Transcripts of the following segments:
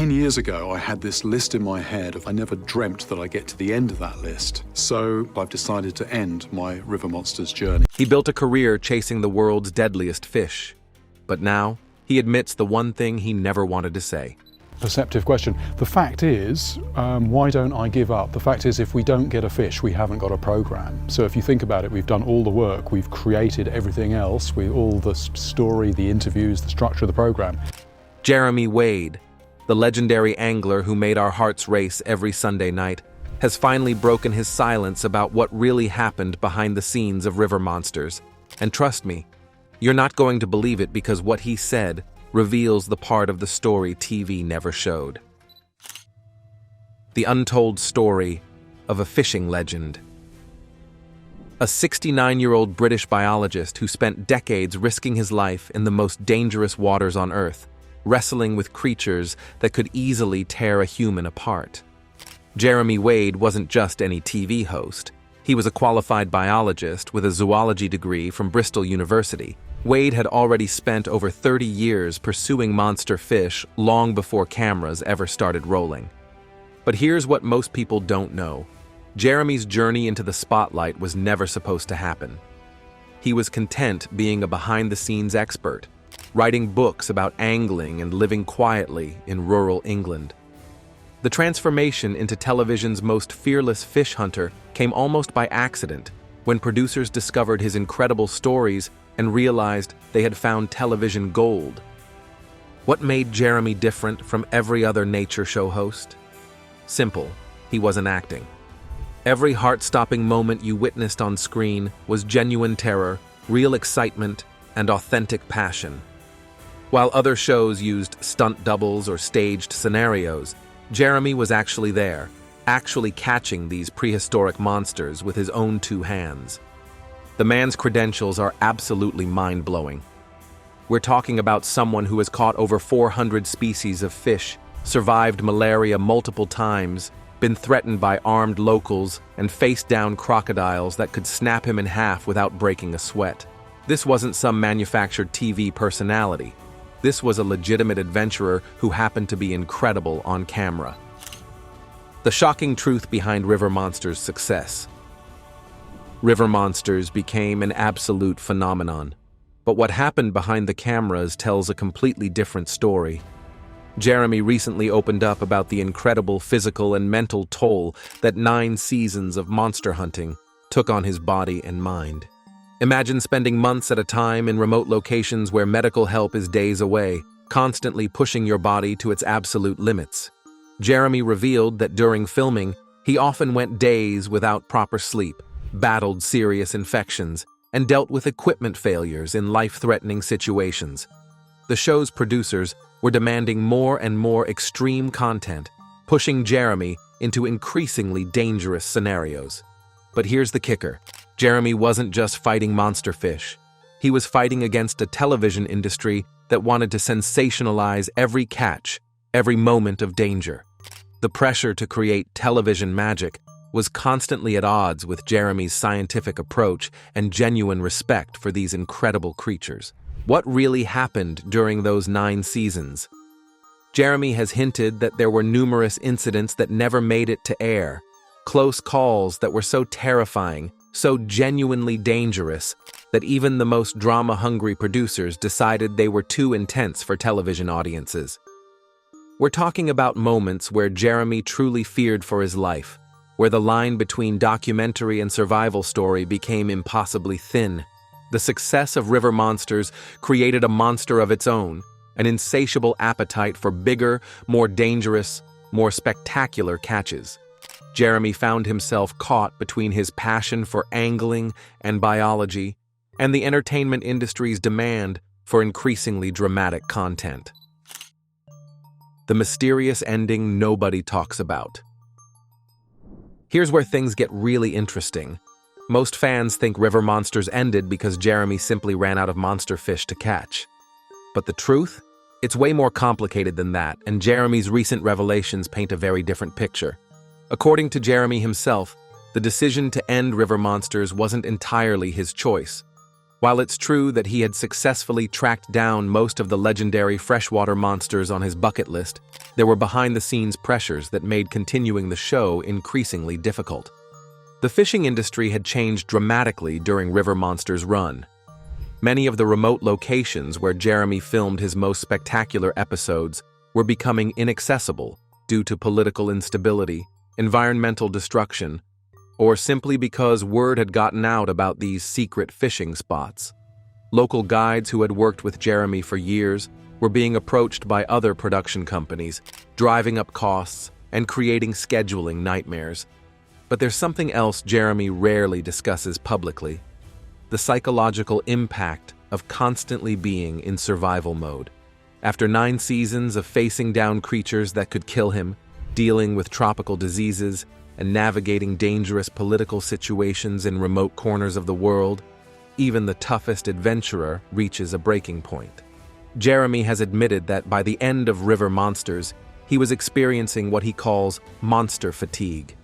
10 years ago, I had this list in my head. I never dreamt that I'd get to the end of that list. So I've decided to end my river monsters journey. He built a career chasing the world's deadliest fish. But now, he admits the one thing he never wanted to say. Perceptive question. The fact is, why don't I give up? The fact is, if we don't get a fish, we haven't got a program. So if you think about it, we've done all the work, we've created everything else, all the story, the interviews, the structure of the program. Jeremy Wade, the legendary angler who made our hearts race every Sunday night, has finally broken his silence about what really happened behind the scenes of River Monsters. And trust me, you're not going to believe it because what he said reveals the part of the story TV never showed. The untold story of a fishing legend. A 69-year-old British biologist who spent decades risking his life in the most dangerous waters on Earth, wrestling with creatures that could easily tear a human apart. Jeremy Wade wasn't just any TV host. He was a qualified biologist with a zoology degree from Bristol University. Wade had already spent over 30 years pursuing monster fish long before cameras ever started rolling. But here's what most people don't know. Jeremy's journey into the spotlight was never supposed to happen. He was content being a behind-the-scenes expert, writing books about angling and living quietly in rural England. The transformation into television's most fearless fish hunter came almost by accident when producers discovered his incredible stories and realized they had found television gold. What made Jeremy different from every other nature show host? Simple, he wasn't acting. Every heart-stopping moment you witnessed on screen was genuine terror, real excitement, and authentic passion. While other shows used stunt doubles or staged scenarios, Jeremy was actually there, actually catching these prehistoric monsters with his own two hands. The man's credentials are absolutely mind-blowing. We're talking about someone who has caught over 400 species of fish, survived malaria multiple times, been threatened by armed locals, and faced down crocodiles that could snap him in half without breaking a sweat. This wasn't some manufactured TV personality. This was a legitimate adventurer who happened to be incredible on camera. The shocking truth behind River Monsters' success. River Monsters became an absolute phenomenon. But what happened behind the cameras tells a completely different story. Jeremy recently opened up about the incredible physical and mental toll that 9 seasons of monster hunting took on his body and mind. Imagine spending months at a time in remote locations where medical help is days away, constantly pushing your body to its absolute limits. Jeremy revealed that during filming, he often went days without proper sleep, battled serious infections, and dealt with equipment failures in life-threatening situations. The show's producers were demanding more and more extreme content, pushing Jeremy into increasingly dangerous scenarios. But here's the kicker. Jeremy wasn't just fighting monster fish. He was fighting against a television industry that wanted to sensationalize every catch, every moment of danger. The pressure to create television magic was constantly at odds with Jeremy's scientific approach and genuine respect for these incredible creatures. What really happened during those 9 seasons? Jeremy has hinted that there were numerous incidents that never made it to air, close calls that were so terrifying, so genuinely dangerous, that even the most drama-hungry producers decided they were too intense for television audiences. We're talking about moments where Jeremy truly feared for his life, where the line between documentary and survival story became impossibly thin. The success of River Monsters created a monster of its own, an insatiable appetite for bigger, more dangerous, more spectacular catches. Jeremy found himself caught between his passion for angling and biology and the entertainment industry's demand for increasingly dramatic content. The mysterious ending nobody talks about. Here's where things get really interesting. Most fans think River Monsters ended because Jeremy simply ran out of monster fish to catch. But the truth? It's way more complicated than that, and Jeremy's recent revelations paint a very different picture. According to Jeremy himself, the decision to end River Monsters wasn't entirely his choice. While it's true that he had successfully tracked down most of the legendary freshwater monsters on his bucket list, there were behind-the-scenes pressures that made continuing the show increasingly difficult. The fishing industry had changed dramatically during River Monsters' run. Many of the remote locations where Jeremy filmed his most spectacular episodes were becoming inaccessible due to political instability, environmental destruction, or simply because word had gotten out about these secret fishing spots. Local guides who had worked with Jeremy for years were being approached by other production companies, driving up costs and creating scheduling nightmares. But there's something else Jeremy rarely discusses publicly: the psychological impact of constantly being in survival mode. After 9 seasons of facing down creatures that could kill him, dealing with tropical diseases, and navigating dangerous political situations in remote corners of the world, even the toughest adventurer reaches a breaking point. Jeremy has admitted that by the end of River Monsters, he was experiencing what he calls monster fatigue.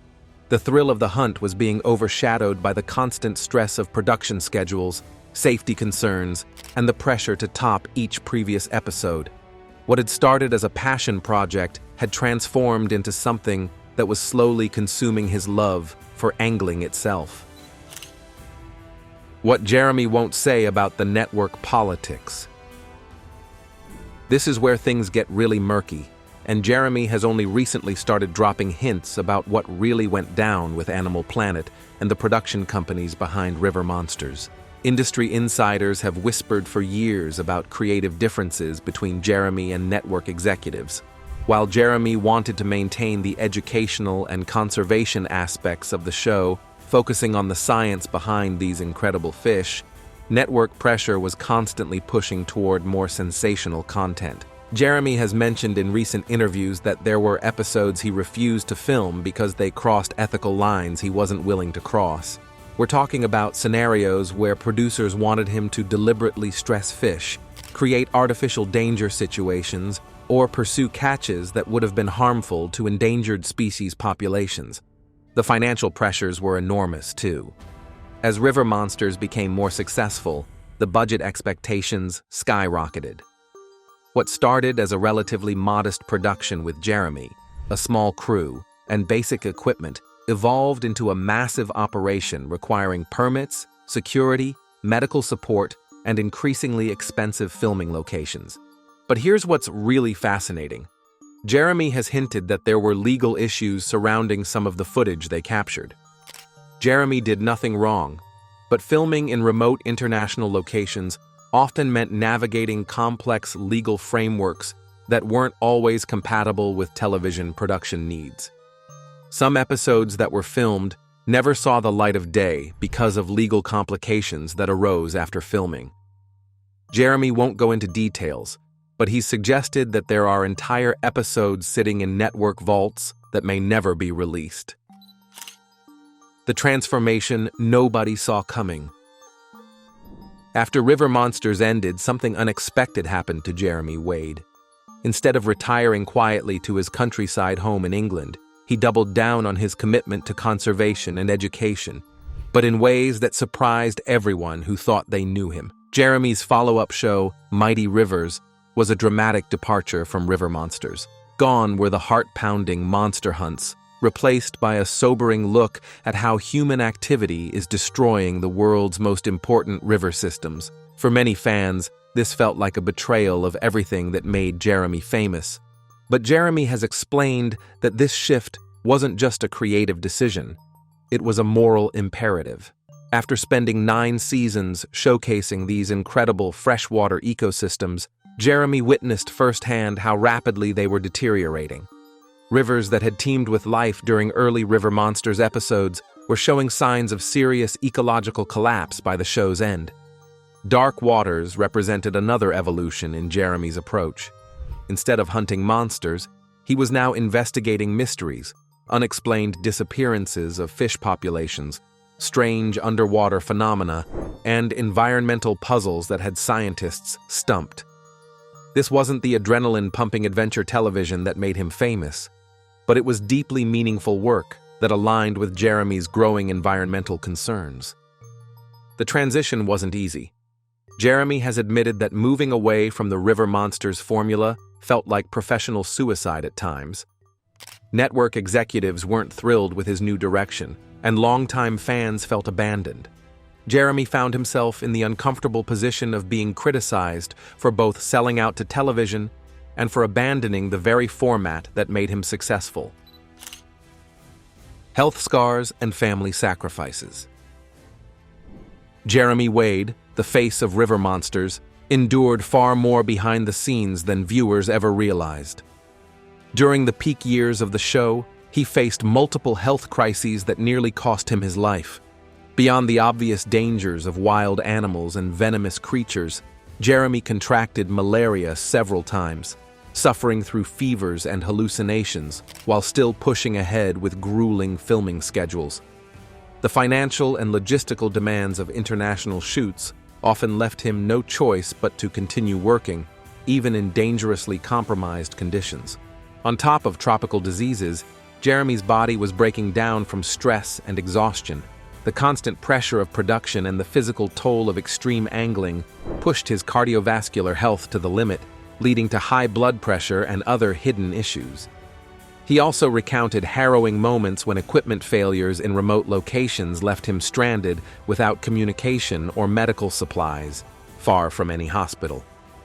The thrill of the hunt was being overshadowed by the constant stress of production schedules, safety concerns, and the pressure to top each previous episode. What had started as a passion project had transformed into something that was slowly consuming his love for angling itself. What Jeremy won't say about the network politics. This is where things get really murky, and Jeremy has only recently started dropping hints about what really went down with Animal Planet and the production companies behind River Monsters. Industry insiders have whispered for years about creative differences between Jeremy and network executives. While Jeremy wanted to maintain the educational and conservation aspects of the show, focusing on the science behind these incredible fish, network pressure was constantly pushing toward more sensational content. Jeremy has mentioned in recent interviews that there were episodes he refused to film because they crossed ethical lines he wasn't willing to cross. We're talking about scenarios where producers wanted him to deliberately stress fish, create artificial danger situations, or pursue catches that would have been harmful to endangered species populations. The financial pressures were enormous, too. As River Monsters became more successful, the budget expectations skyrocketed. What started as a relatively modest production with Jeremy, a small crew, and basic equipment evolved into a massive operation requiring permits, security, medical support, and increasingly expensive filming locations. But here's what's really fascinating. Jeremy has hinted that there were legal issues surrounding some of the footage they captured. Jeremy did nothing wrong, but filming in remote international locations often meant navigating complex legal frameworks that weren't always compatible with television production needs. Some episodes that were filmed never saw the light of day because of legal complications that arose after filming. Jeremy won't go into details, but he suggested that there are entire episodes sitting in network vaults that may never be released. The transformation nobody saw coming. After River Monsters ended, something unexpected happened to Jeremy Wade. Instead of retiring quietly to his countryside home in England, he doubled down on his commitment to conservation and education, but in ways that surprised everyone who thought they knew him. Jeremy's follow-up show, Mighty Rivers, was a dramatic departure from River Monsters. Gone were the heart-pounding monster hunts, replaced by a sobering look at how human activity is destroying the world's most important river systems. For many fans, this felt like a betrayal of everything that made Jeremy famous. But Jeremy has explained that this shift wasn't just a creative decision, it was a moral imperative. After spending 9 seasons showcasing these incredible freshwater ecosystems, Jeremy witnessed firsthand how rapidly they were deteriorating. Rivers that had teemed with life during early River Monsters episodes were showing signs of serious ecological collapse by the show's end. Dark waters represented another evolution in Jeremy's approach. Instead of hunting monsters, he was now investigating mysteries, unexplained disappearances of fish populations, strange underwater phenomena, and environmental puzzles that had scientists stumped. This wasn't the adrenaline-pumping adventure television that made him famous, but it was deeply meaningful work that aligned with Jeremy's growing environmental concerns. The transition wasn't easy. Jeremy has admitted that moving away from the river monsters formula felt like professional suicide at times. Network executives weren't thrilled with his new direction, and longtime fans felt abandoned. Jeremy found himself in the uncomfortable position of being criticized for both selling out to television and for abandoning the very format that made him successful. Health scars and family sacrifices. Jeremy Wade, the face of River Monsters, endured far more behind the scenes than viewers ever realized. During the peak years of the show, he faced multiple health crises that nearly cost him his life. Beyond the obvious dangers of wild animals and venomous creatures, Jeremy contracted malaria several times, suffering through fevers and hallucinations while still pushing ahead with grueling filming schedules. The financial and logistical demands of international shoots often left him no choice but to continue working, even in dangerously compromised conditions. On top of tropical diseases, Jeremy's body was breaking down from stress and exhaustion. The constant pressure of production and the physical toll of extreme angling pushed his cardiovascular health to the limit, leading to high blood pressure and other hidden issues. He also recounted harrowing moments when equipment failures in remote locations left him stranded without communication or medical supplies, far from any hospital.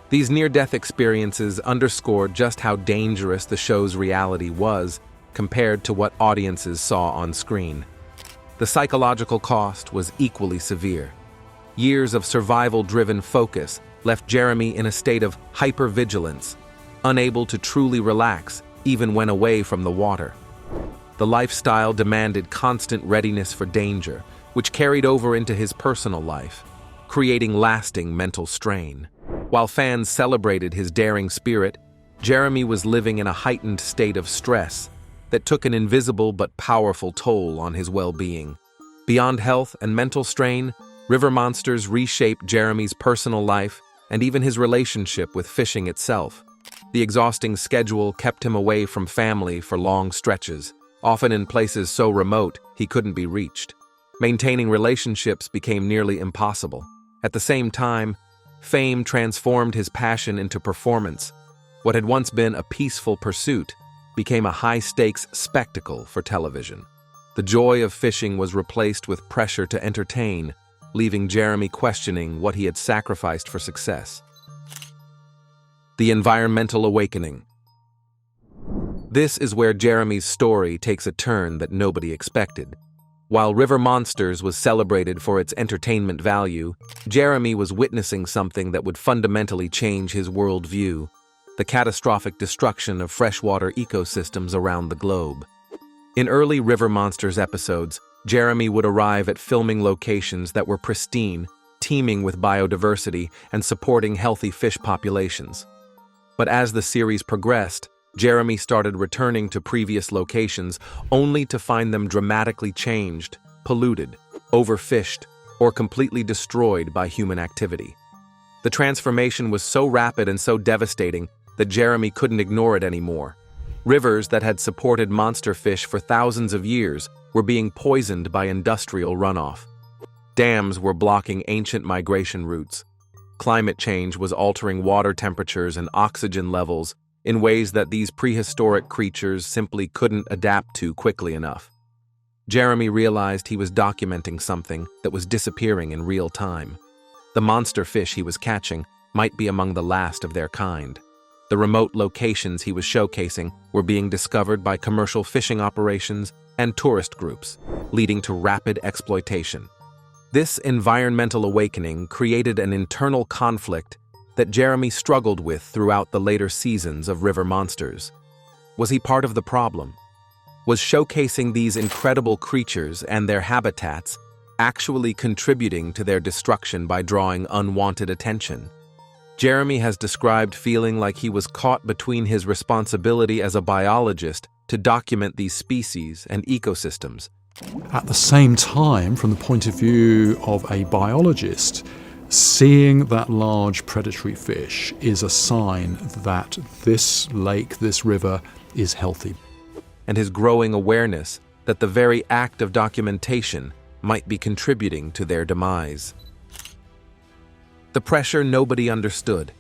These near-death experiences underscored just how dangerous the show's reality was compared to what audiences saw on screen. The psychological cost was equally severe. Years of survival-driven focus left Jeremy in a state of hypervigilance, unable to truly relax even when away from the water. The lifestyle demanded constant readiness for danger, which carried over into his personal life, creating lasting mental strain. While fans celebrated his daring spirit, Jeremy was living in a heightened state of stress that took an invisible but powerful toll on his well-being. Beyond health and mental strain, River Monsters reshaped Jeremy's personal life and even his relationship with fishing itself. The exhausting schedule kept him away from family for long stretches, often in places so remote he couldn't be reached. Maintaining relationships became nearly impossible. At the same time, fame transformed his passion into performance. What had once been a peaceful pursuit became a high-stakes spectacle for television. The joy of fishing was replaced with pressure to entertain, leaving Jeremy questioning what he had sacrificed for success. The environmental awakening. This is where Jeremy's story takes a turn that nobody expected. While River Monsters was celebrated for its entertainment value, Jeremy was witnessing something that would fundamentally change his worldview: the catastrophic destruction of freshwater ecosystems around the globe. In early River Monsters episodes, Jeremy would arrive at filming locations that were pristine, teeming with biodiversity and supporting healthy fish populations. But as the series progressed, Jeremy started returning to previous locations only to find them dramatically changed, polluted, overfished, or completely destroyed by human activity. The transformation was so rapid and so devastating that Jeremy couldn't ignore it anymore. Rivers that had supported monster fish for thousands of years were being poisoned by industrial runoff. Dams were blocking ancient migration routes. Climate change was altering water temperatures and oxygen levels in ways that these prehistoric creatures simply couldn't adapt to quickly enough. Jeremy realized he was documenting something that was disappearing in real time. The monster fish he was catching might be among the last of their kind. The remote locations he was showcasing were being discovered by commercial fishing operations and tourist groups, leading to rapid exploitation. This environmental awakening created an internal conflict that Jeremy struggled with throughout the later seasons of River Monsters. Was he part of the problem? Was showcasing these incredible creatures and their habitats actually contributing to their destruction by drawing unwanted attention? Jeremy has described feeling like he was caught between his responsibility as a biologist to document these species and ecosystems. At the same time, from the point of view of a biologist, seeing that large predatory fish is a sign that this lake, this river, is healthy. And his growing awareness that the very act of documentation might be contributing to their demise. The pressure nobody understood.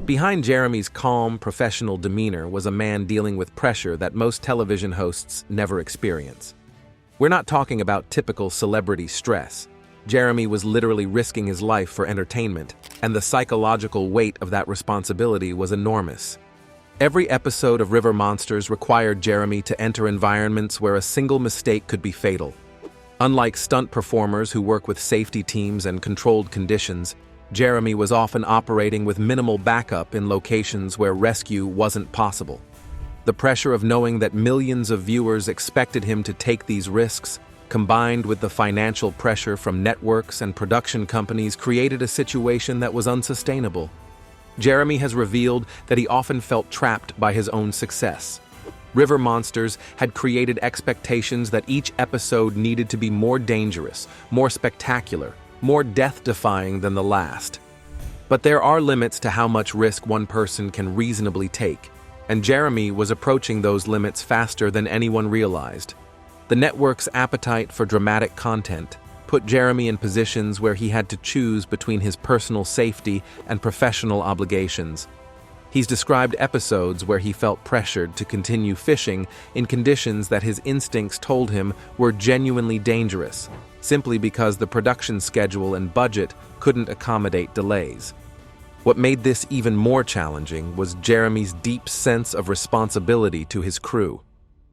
Behind Jeremy's calm, professional demeanor was a man dealing with pressure that most television hosts never experience. We're not talking about typical celebrity stress. Jeremy was literally risking his life for entertainment, and the psychological weight of that responsibility was enormous. Every episode of River Monsters required Jeremy to enter environments where a single mistake could be fatal. Unlike stunt performers who work with safety teams and controlled conditions, Jeremy was often operating with minimal backup in locations where rescue wasn't possible. The pressure of knowing that millions of viewers expected him to take these risks, combined with the financial pressure from networks and production companies, created a situation that was unsustainable. Jeremy has revealed that he often felt trapped by his own success. River Monsters had created expectations that each episode needed to be more dangerous, more spectacular, more death-defying than the last. But there are limits to how much risk one person can reasonably take, and Jeremy was approaching those limits faster than anyone realized. The network's appetite for dramatic content put Jeremy in positions where he had to choose between his personal safety and professional obligations. He's described episodes where he felt pressured to continue fishing in conditions that his instincts told him were genuinely dangerous, simply because the production schedule and budget couldn't accommodate delays. What made this even more challenging was Jeremy's deep sense of responsibility to his crew.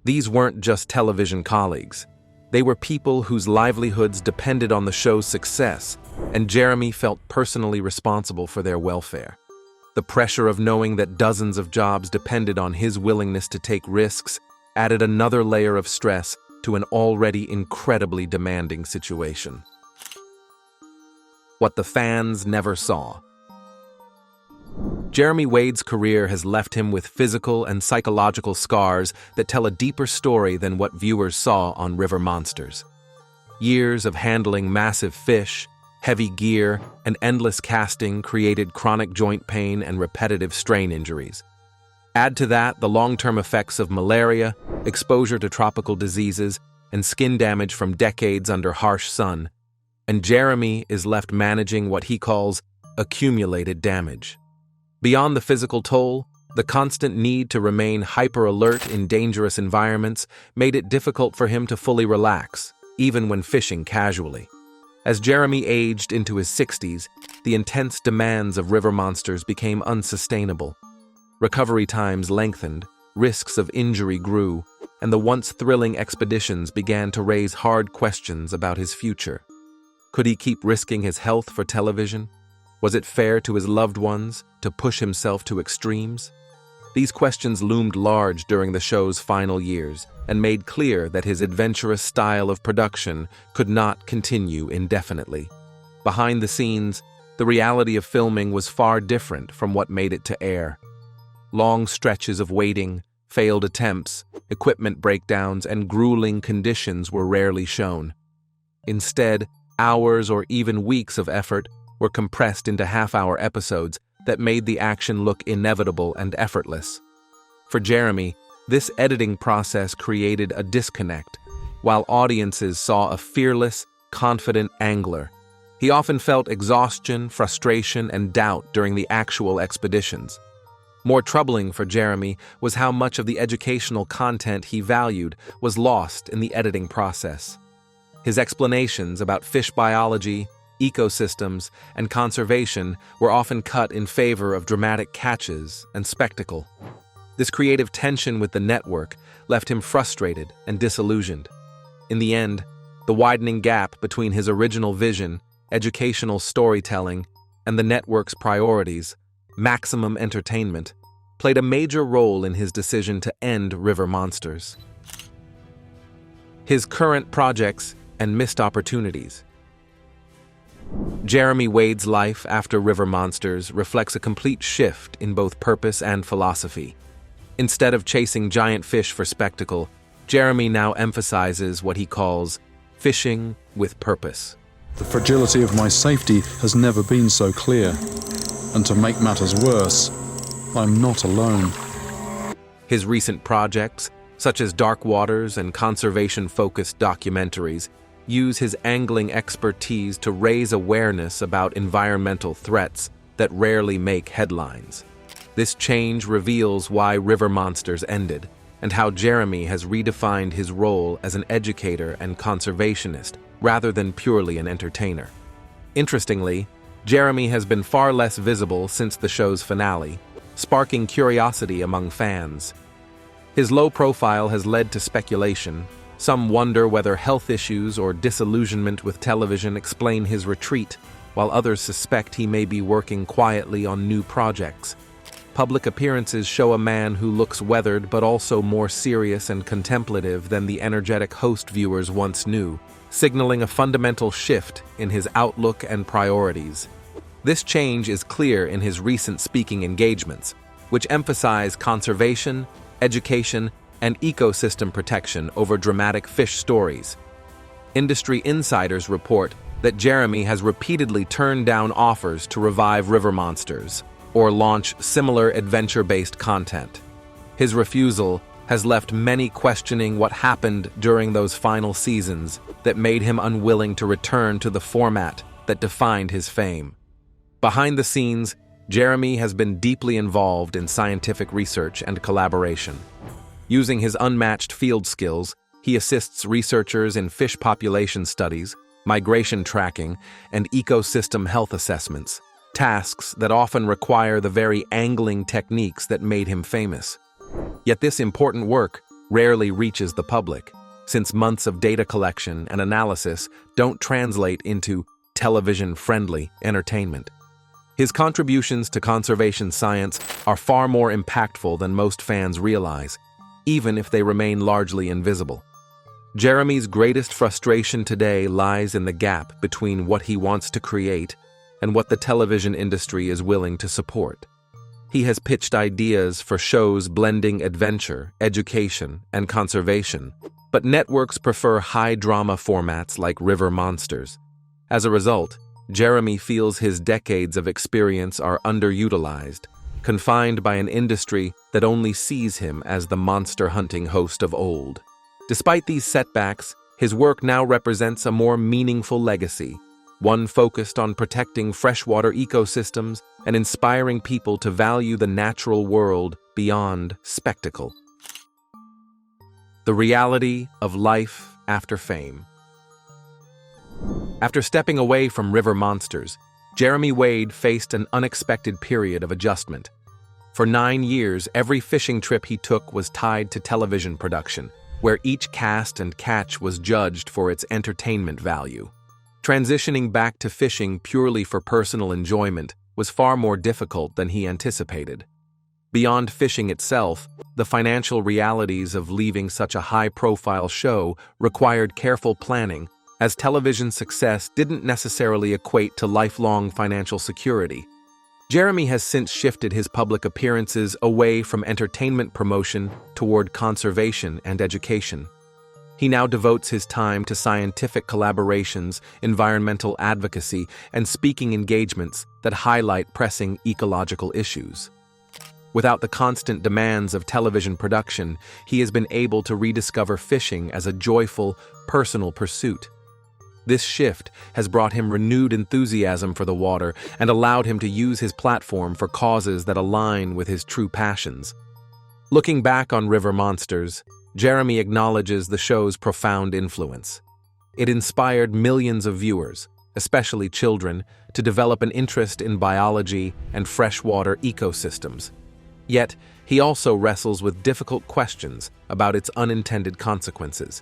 These weren't just television colleagues. They were people whose livelihoods depended on the show's success, and Jeremy felt personally responsible for their welfare. The pressure of knowing that dozens of jobs depended on his willingness to take risks added another layer of stress to an already incredibly demanding situation. What the fans never saw. Jeremy Wade's career has left him with physical and psychological scars that tell a deeper story than what viewers saw on River Monsters. Years of handling massive fish, heavy gear, and endless casting created chronic joint pain and repetitive strain injuries. Add to that the long-term effects of malaria, exposure to tropical diseases, and skin damage from decades under harsh sun, and Jeremy is left managing what he calls accumulated damage. Beyond the physical toll, the constant need to remain hyper-alert in dangerous environments made it difficult for him to fully relax, even when fishing casually. As Jeremy aged into his 60s, the intense demands of River Monsters became unsustainable. Recovery times lengthened, risks of injury grew, and the once thrilling expeditions began to raise hard questions about his future. Could he keep risking his health for television? Was it fair to his loved ones to push himself to extremes? These questions loomed large during the show's final years and made clear that his adventurous style of production could not continue indefinitely. Behind the scenes, the reality of filming was far different from what made it to air. Long stretches of waiting, failed attempts, equipment breakdowns, and grueling conditions were rarely shown. Instead, hours or even weeks of effort were compressed into half-hour episodes that made the action look inevitable and effortless. For Jeremy, this editing process created a disconnect. While audiences saw a fearless, confident angler, he often felt exhaustion, frustration, and doubt during the actual expeditions. More troubling for Jeremy was how much of the educational content he valued was lost in the editing process. His explanations about fish biology, ecosystems, and conservation were often cut in favor of dramatic catches and spectacle. This creative tension with the network left him frustrated and disillusioned. In the end, the widening gap between his original vision, educational storytelling, and the network's priorities, maximum entertainment, played a major role in his decision to end River Monsters. His current projects and missed opportunities. Jeremy Wade's life after River Monsters reflects a complete shift in both purpose and philosophy. Instead of chasing giant fish for spectacle, Jeremy now emphasizes what he calls fishing with purpose. The fragility of my safety has never been so clear. And to make matters worse, I'm not alone. His recent projects, such as Dark Waters and conservation-focused documentaries, use his angling expertise to raise awareness about environmental threats that rarely make headlines. This change reveals why River Monsters ended, and how Jeremy has redefined his role as an educator and conservationist rather than purely an entertainer. Interestingly, Jeremy has been far less visible since the show's finale, sparking curiosity among fans. His low profile has led to speculation. Some wonder whether health issues or disillusionment with television explain his retreat, while others suspect he may be working quietly on new projects. Public appearances show a man who looks weathered but also more serious and contemplative than the energetic host viewers once knew, signaling a fundamental shift in his outlook and priorities. This change is clear in his recent speaking engagements, which emphasize conservation, education, and ecosystem protection over dramatic fish stories. Industry insiders report that Jeremy has repeatedly turned down offers to revive River Monsters or launch similar adventure-based content. His refusal has left many questioning what happened during those final seasons that made him unwilling to return to the format that defined his fame. Behind the scenes, Jeremy has been deeply involved in scientific research and collaboration. Using his unmatched field skills, he assists researchers in fish population studies, migration tracking, and ecosystem health assessments, tasks that often require the very angling techniques that made him famous. Yet this important work rarely reaches the public, since months of data collection and analysis don't translate into television-friendly entertainment. His contributions to conservation science are far more impactful than most fans realize, even if they remain largely invisible. Jeremy's greatest frustration today lies in the gap between what he wants to create and what the television industry is willing to support. He has pitched ideas for shows blending adventure, education, and conservation, but networks prefer high-drama formats like River Monsters. As a result, Jeremy feels his decades of experience are underutilized, confined by an industry that only sees him as the monster-hunting host of old. Despite these setbacks, his work now represents a more meaningful legacy, one focused on protecting freshwater ecosystems and inspiring people to value the natural world beyond spectacle. The reality of life after fame. After stepping away from River Monsters, Jeremy Wade faced an unexpected period of adjustment. For 9 years, every fishing trip he took was tied to television production, where each cast and catch was judged for its entertainment value. Transitioning back to fishing purely for personal enjoyment was far more difficult than he anticipated. Beyond fishing itself, the financial realities of leaving such a high-profile show required careful planning, as television success didn't necessarily equate to lifelong financial security. Jeremy has since shifted his public appearances away from entertainment promotion toward conservation and education. He now devotes his time to scientific collaborations, environmental advocacy, and speaking engagements that highlight pressing ecological issues. Without the constant demands of television production, he has been able to rediscover fishing as a joyful, personal pursuit. This shift has brought him renewed enthusiasm for the water and allowed him to use his platform for causes that align with his true passions. Looking back on River Monsters, Jeremy acknowledges the show's profound influence. It inspired millions of viewers, especially children, to develop an interest in biology and freshwater ecosystems. Yet, he also wrestles with difficult questions about its unintended consequences.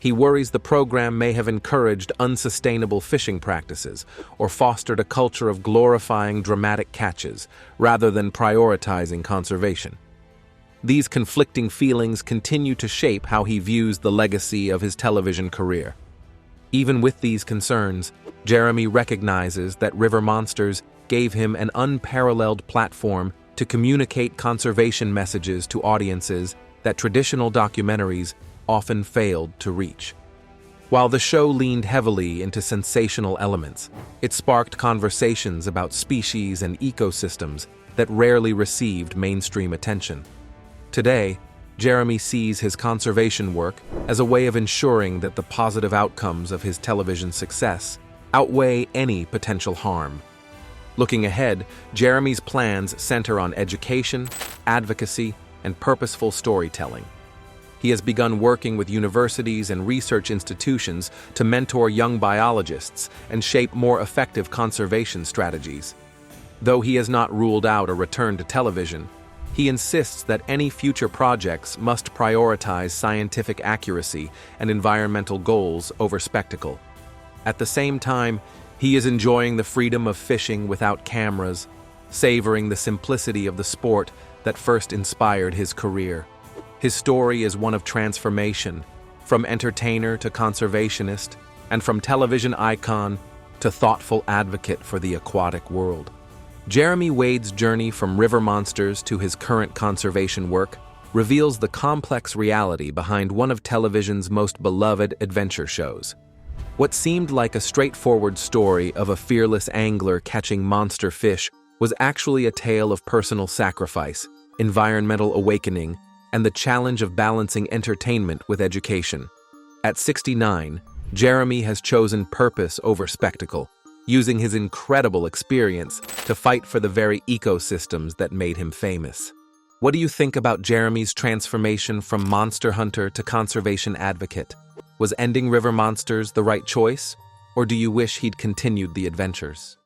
He worries the program may have encouraged unsustainable fishing practices or fostered a culture of glorifying dramatic catches rather than prioritizing conservation. These conflicting feelings continue to shape how he views the legacy of his television career. Even with these concerns, Jeremy recognizes that River Monsters gave him an unparalleled platform to communicate conservation messages to audiences that traditional documentaries often failed to reach. While the show leaned heavily into sensational elements, it sparked conversations about species and ecosystems that rarely received mainstream attention. Today, Jeremy sees his conservation work as a way of ensuring that the positive outcomes of his television success outweigh any potential harm. Looking ahead, Jeremy's plans center on education, advocacy, and purposeful storytelling. He has begun working with universities and research institutions to mentor young biologists and shape more effective conservation strategies. Though he has not ruled out a return to television, he insists that any future projects must prioritize scientific accuracy and environmental goals over spectacle. At the same time, he is enjoying the freedom of fishing without cameras, savoring the simplicity of the sport that first inspired his career. His story is one of transformation, from entertainer to conservationist, and from television icon to thoughtful advocate for the aquatic world. Jeremy Wade's journey from river monsters to his current conservation work reveals the complex reality behind one of television's most beloved adventure shows. What seemed like a straightforward story of a fearless angler catching monster fish was actually a tale of personal sacrifice, environmental awakening, and the challenge of balancing entertainment with education. At 69, Jeremy has chosen purpose over spectacle, using his incredible experience to fight for the very ecosystems that made him famous. What do you think about Jeremy's transformation from monster hunter to conservation advocate? Was ending river monsters the right choice, or do you wish he'd continued the adventures?